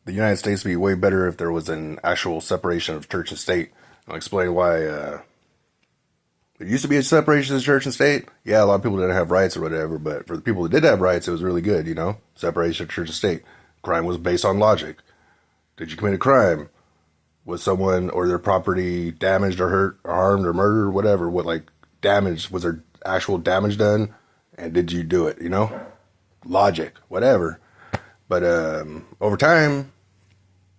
the United States would be way better if there was an actual separation of church and state. I'll explain why. There used to be a separation of church and state. Yeah, a lot of people didn't have rights or whatever, but for the people that did have rights, it was really good, you know? Separation of church and state. Crime was based on logic. Did you commit a crime? Was someone or their property damaged or hurt or harmed or murdered or whatever? What, like, damage? Was there actual damage done? And did you do it, you know? Logic, whatever. But over time,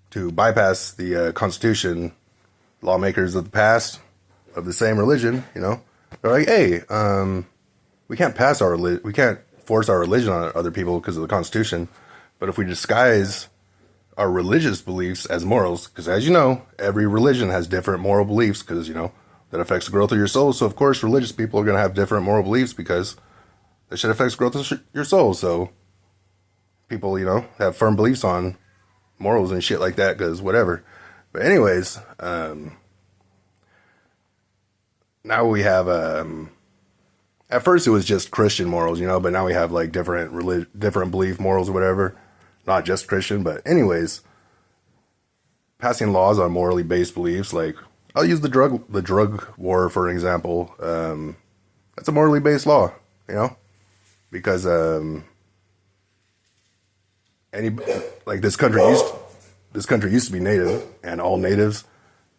to bypass the Constitution, lawmakers of the past of the same religion, you know, they're like, hey, we can't we can't force our religion on other people because of the Constitution, but if we disguise our religious beliefs as morals, because as you know, every religion has different moral beliefs, because you know that affects the growth of your soul. So of course, religious people are going to have different moral beliefs because that shit affects growth of your soul. So people, you know, have firm beliefs on morals and shit like that because whatever. But anyways, now we have at first it was just Christian morals, you know, but now we have like different belief morals or whatever, not just Christian. But anyways, passing laws on morally based beliefs, like I'll use the drug war for an example. That's a morally based law, you know, because any like this country used to be native, and all natives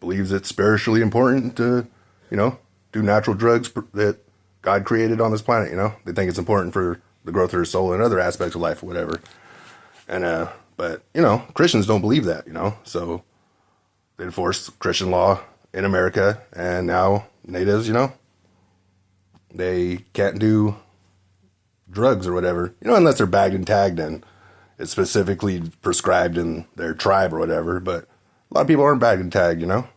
believes it's spiritually important to, you know, do natural drugs that God created on this planet. You know, they think it's important for the growth of their soul and other aspects of life, or whatever. And but you know, Christians don't believe that. You know, so they enforce Christian law in America, and now natives, you know, they can't do drugs or whatever. You know, unless they're bagged and tagged and it's specifically prescribed in their tribe or whatever. But a lot of people aren't bagged and tagged, you know,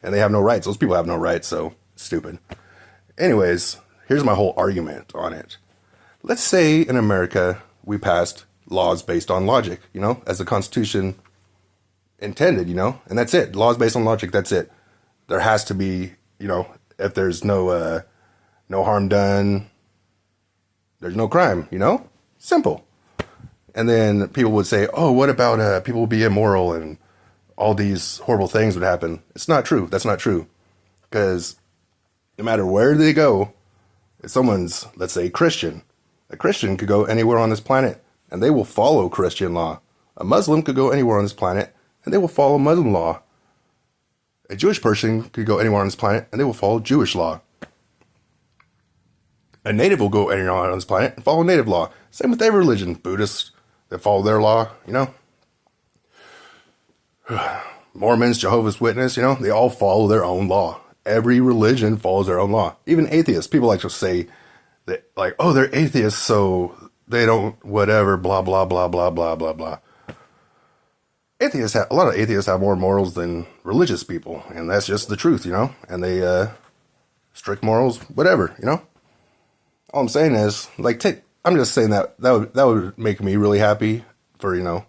and they have no rights. Those people have no rights, so stupid. Anyways, here's my whole argument on it. Let's say in America we passed laws based on logic, you know, as the Constitution intended, you know, and that's it. Laws based on logic, that's it. There has to be, you know, if there's no harm done, there's no crime, you know? Simple. And then people would say, oh, what about people will be immoral and all these horrible things would happen. It's not true. That's not true. Because no matter where they go, if someone's, let's say, Christian, a Christian could go anywhere on this planet and they will follow Christian law. A Muslim could go anywhere on this planet and they will follow Muslim law. A Jewish person could go anywhere on this planet and they will follow Jewish law. A native will go anywhere on this planet and follow native law. Same with every religion. Buddhists that follow their law, you know. Mormons, Jehovah's Witness, you know, they all follow their own law. Every religion follows their own law. Even atheists, people like to say that, like, oh, they're atheists, so they don't whatever, blah, blah, blah, blah, blah, blah, blah. A lot of atheists have more morals than religious people, and that's just the truth, you know. And they strict morals, whatever, you know. All I'm saying is, like, I'm just saying that would make me really happy for, you know,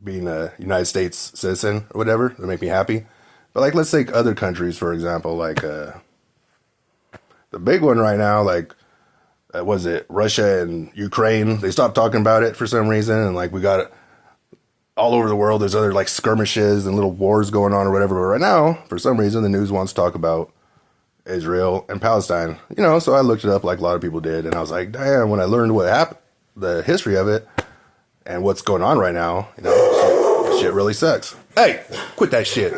being a United States citizen or whatever. It would make me happy. But, like, let's take other countries, for example, like, the big one right now, like, was it Russia and Ukraine? They stopped talking about it for some reason, and, like, we got it all over the world. There's other, like, skirmishes and little wars going on or whatever. But right now, for some reason, the news wants to talk about Israel and Palestine, you know, so I looked it up like a lot of people did, and I was like, damn, when I learned what happened, the history of it, and what's going on right now, you know, shit really sucks. Hey, quit that shit.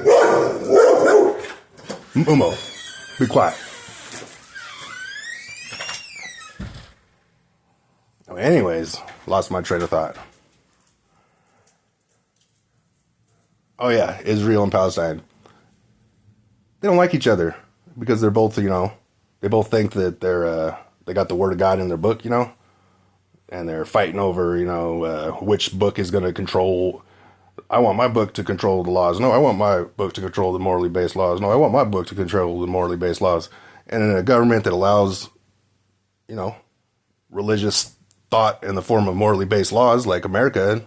Mumo, be quiet. Anyways, lost my train of thought. Oh yeah, Israel and Palestine. They don't like each other. Because they're both, you know, they both think that they got the word of God in their book, you know, and they're fighting over, you know, which book is going to control. I want my book to control the laws. No, I want my book to control the morally based laws. No, I want my book to control the morally based laws. And in a government that allows, you know, religious thought in the form of morally based laws like America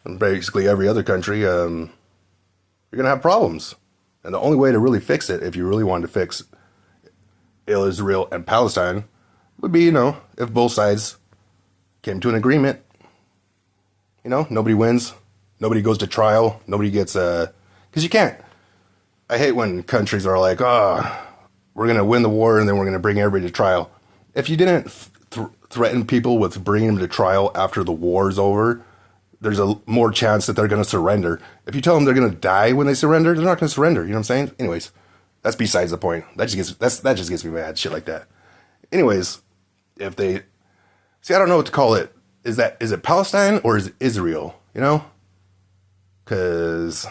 and basically every other country, you're going to have problems. And the only way to really fix it, if you really wanted to fix Israel and Palestine, would be, you know, if both sides came to an agreement. You know, nobody wins, nobody goes to trial. Nobody gets because you can't. I hate when countries are like, oh, we're going to win the war and then we're going to bring everybody to trial. If you didn't threaten people with bringing them to trial after the war's over, there's a more chance that they're going to surrender. If you tell them they're going to die when they surrender, they're not going to surrender. You know what I'm saying? Anyways, that's besides the point. That just gets me mad. Shit like that. Anyways, if they see, I don't know what to call it. Is it Palestine or is it Israel? You know, because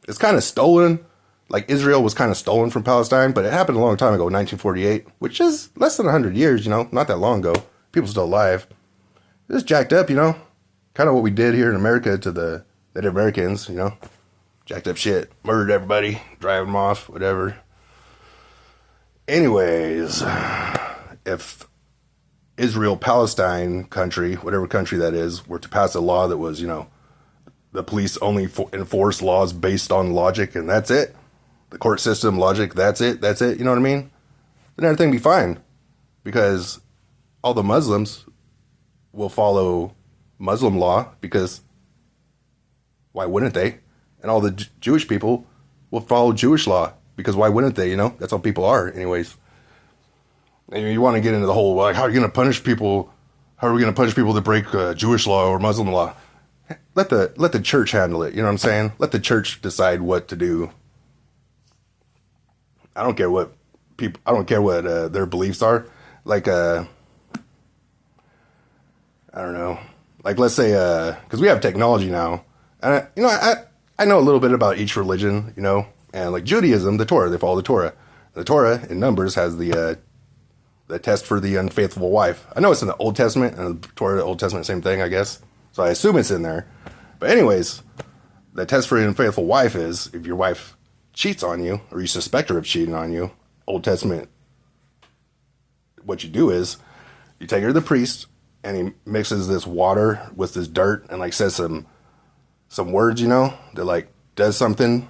it's kind of stolen. Like Israel was kind of stolen from Palestine, but it happened a long time ago, 1948, which is less than 100 years. You know, not that long ago. People still alive. It's jacked up. You know, kind of what we did here in America to the Native Americans. You know, jacked up shit, murdered everybody, drive them off, whatever. Anyways, if Israel-Palestine country, whatever country that is, were to pass a law that was, you know, the police only enforce laws based on logic and that's it, the court system, logic, that's it, you know what I mean? Then everything would be fine because all the Muslims will follow Muslim law because why wouldn't they? And all the Jewish people will follow Jewish law because why wouldn't they, you know? That's how people are anyways. And you want to get into the whole, like, how are you going to punish people? How are we going to punish people that break Jewish law or Muslim law? Let the church handle it. You know what I'm saying? Let the church decide what to do. I don't care what their beliefs are. Like, I don't know. Like, let's say, because we have technology now. And, I know a little bit about each religion, you know. And, like, Judaism, the Torah, they follow the Torah. The Torah, in Numbers, has the test for the unfaithful wife. I know it's in the Old Testament, and the Torah, the Old Testament, same thing, I guess. So I assume it's in there. But anyways, the test for the unfaithful wife is if your wife cheats on you, or you suspect her of cheating on you, Old Testament, what you do is you take her to the priest, and he mixes this water with this dirt, and like says some words, you know, that like does something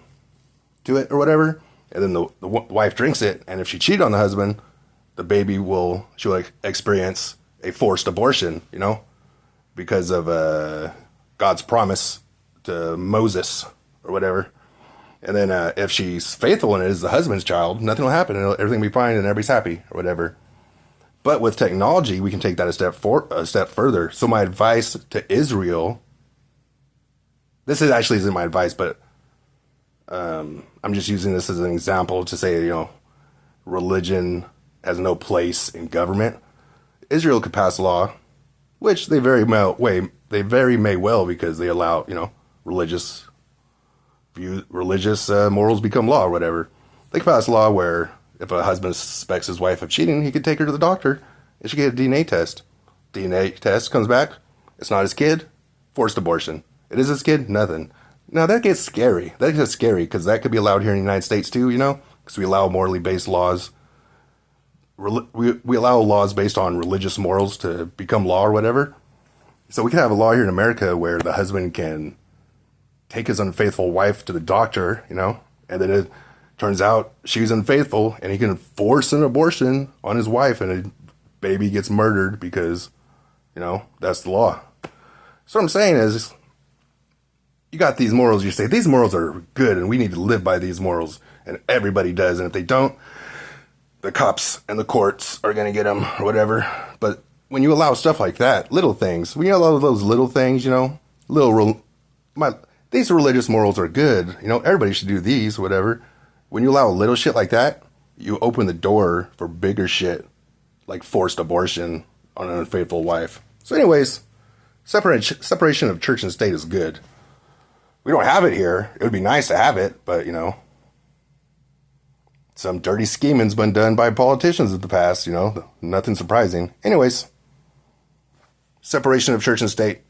to it or whatever. And then the wife drinks it, and if she cheated on the husband, the baby she'll experience a forced abortion, you know, because of God's promise to Moses or whatever. And then if she's faithful and it is the husband's child, nothing will happen. Everything will be fine and everybody's happy or whatever. But with technology, we can take that a step further. So my advice to Israel, this isn't my advice, but I'm just using this as an example to say, you know, religion has no place in government. Israel could pass a law, which they very may well because they allow, you know, religious morals become law or whatever. They could pass a law where if a husband suspects his wife of cheating, he could take her to the doctor and she get a DNA test. DNA test comes back, it's not his kid, forced abortion. It is his kid, nothing. Now that gets scary. That gets scary because that could be allowed here in the United States too, you know, because we allow morally based laws. We allow laws based on religious morals to become law or whatever. So we can have a law here in America where the husband can take his unfaithful wife to the doctor, you know, and then it turns out she's unfaithful and he can force an abortion on his wife and a baby gets murdered because, you know, that's the law. So what I'm saying is, you got these morals, you say, these morals are good and we need to live by these morals. And everybody does. And if they don't, the cops and the courts are going to get them or whatever. But when you allow stuff like that, little things, when you allow those little things, you know, these religious morals are good. You know, everybody should do these, whatever. When you allow little shit like that, you open the door for bigger shit, like forced abortion on an unfaithful wife. So anyways, separation of church and state is good. We don't have it here. It would be nice to have it, but, you know, some dirty scheming's been done by politicians in the past, you know, nothing surprising. Anyways, separation of church and state.